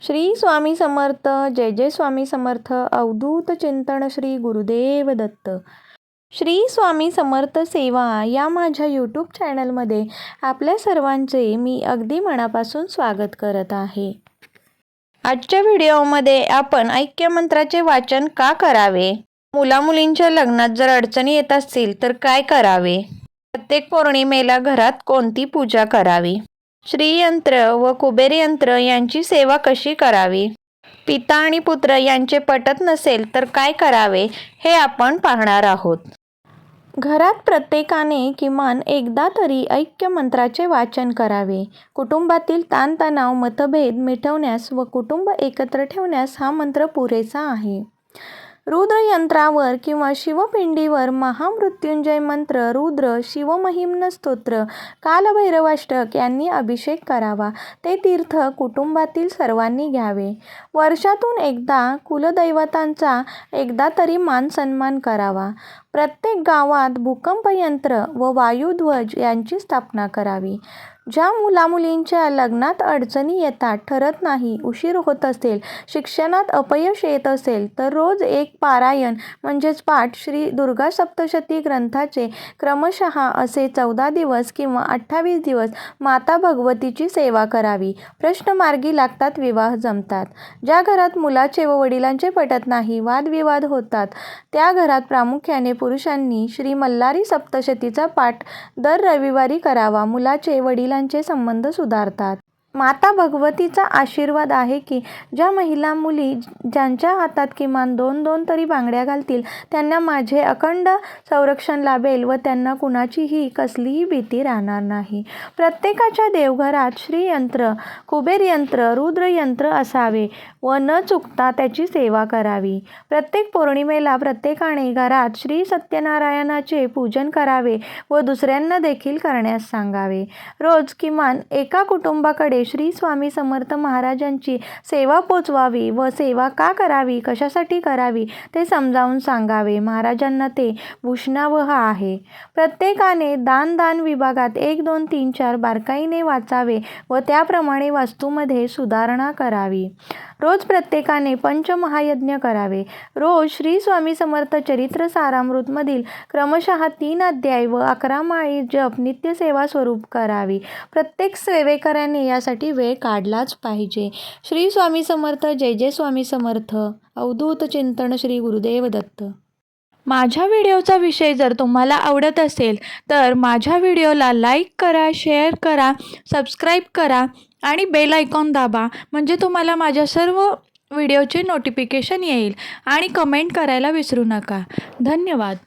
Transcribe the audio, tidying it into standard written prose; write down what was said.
श्री स्वामी समर्थ. जय जय स्वामी समर्थ. अवधूत चिंतन श्री गुरुदेव दत्त. श्री स्वामी समर्थ सेवा या माझ्या यूट्यूब चॅनलमध्ये आपल्या सर्वांचे मी अगदी मनापासून स्वागत करत आहे. आजच्या व्हिडिओमध्ये आपण ऐक्यमंत्राचे वाचन का करावे, मुलामुलींच्या लग्नात जर अडचणी येत असतील तर काय करावे, प्रत्येक पौर्णिमेला घरात कोणती पूजा करावी, श्रीयंत्र व कुबेर यंत्र यांची सेवा कशी करावी, पिता आणि पुत्र यांचे पटत नसेल तर काय करावे हे आपण पाहणार आहोत. घरात प्रत्येकाने किमान एकदा तरी ऐक्य मंत्राचे वाचन करावे. कुटुंबातील ताणतणाव, मतभेद मिटवण्यास व कुटुंब एकत्र ठेवण्यास हा मंत्र पुरेसा आहे. रुद्र यंत्रावर किंवा शिवपिंडीवर महामृत्युंजय मंत्र, रुद्र, शिवमहिम्न स्तोत्र, कालभैरवाष्टक यांनी अभिषेक करावा. ते तीर्थ कुटुंबातील सर्वांनी घ्यावे. वर्षातून एकदा कुलदैवतांचा एकदा तरी मान सन्मान करावा. प्रत्येक गावात भूकंप यंत्र व वायुध्वज यांची स्थापना करावी. ज्या मुलामुलींच्या लग्नात अडचणी येतात, ठरत नाही, उशीर होत असेल, शिक्षणात अपयश येत असेल तर रोज एक पारायण म्हणजेच पाठ श्री दुर्गा सप्तशती ग्रंथाचे क्रमशः असे 14 दिवस किंवा 28 दिवस माता भगवतीची सेवा करावी. प्रश्न मार्गी लागतात, विवाह जमतात. ज्या घरात मुलाचे व वडिलांचे पटत नाही, वादविवाद होतात, त्या घरात प्रामुख्याने पुरुषांनी श्री मल्हारी सप्तशतीचा पाठ दर रविवारी करावा. मुलाचे वडिलांचे संबंध सुधारतात. माता भगवतीचा आशीर्वाद आहे की ज्या महिला मुली ज्यांच्या हातात किमान 2-2 तरी बांगड्या घालतील त्यांना माझे अखंड संरक्षण लाभेल व त्यांना कुणाचीही कसलीही भीती राहणार नाही. प्रत्येकाच्या देवघरात श्रीयंत्र, कुबेर यंत्र, रुद्र यंत्र असावे व न चुकता त्याची सेवा करावी. प्रत्येक पौर्णिमेला प्रत्येकाने घरात श्री सत्यनारायणाचे पूजन करावे व दुसऱ्यांना देखील करण्यास सांगावे. रोज किमान एका कुटुंबाकडे श्री स्वामी समर्थ महाराजांची सेवा पोचवावी व सेवा का करावी, कशासाठी करावी ते समजावून सांगावे. महाराजांना ते भूषणावह आहे. प्रत्येकाने दान विभागात 1, 2, 3, 4 बारकाईने वाचावे व त्याप्रमाणे वास्तूमध्ये सुधारणा करावी. रोज प्रत्येकाने पंचमहायज्ञ करावे. रोज श्री स्वामी समर्थ चरित्र सारामृत मधील क्रमशः 3 अध्याय व 11 माळी जप नित्यसेवा स्वरूप करावी. प्रत्येक सेवेकऱ्याने यासाठी वेळ काढलाच पाहिजे. श्री स्वामी समर्थ. जय जय स्वामी समर्थ. अवधूत चिंतन श्री गुरुदेव दत्त. माझ्या व्हिडिओचा विषय जर तुम्हाला आवडत असेल तर माझ्या व्हिडिओला लाईक करा, शेअर करा, सबस्क्राईब करा आणि बेल आयकॉन दाबा, म्हणजे तुम्हाला माझ्या सर्व व्हिडिओचे नोटिफिकेशन येईल. आणि कमेंट करायला विसरू नका. धन्यवाद.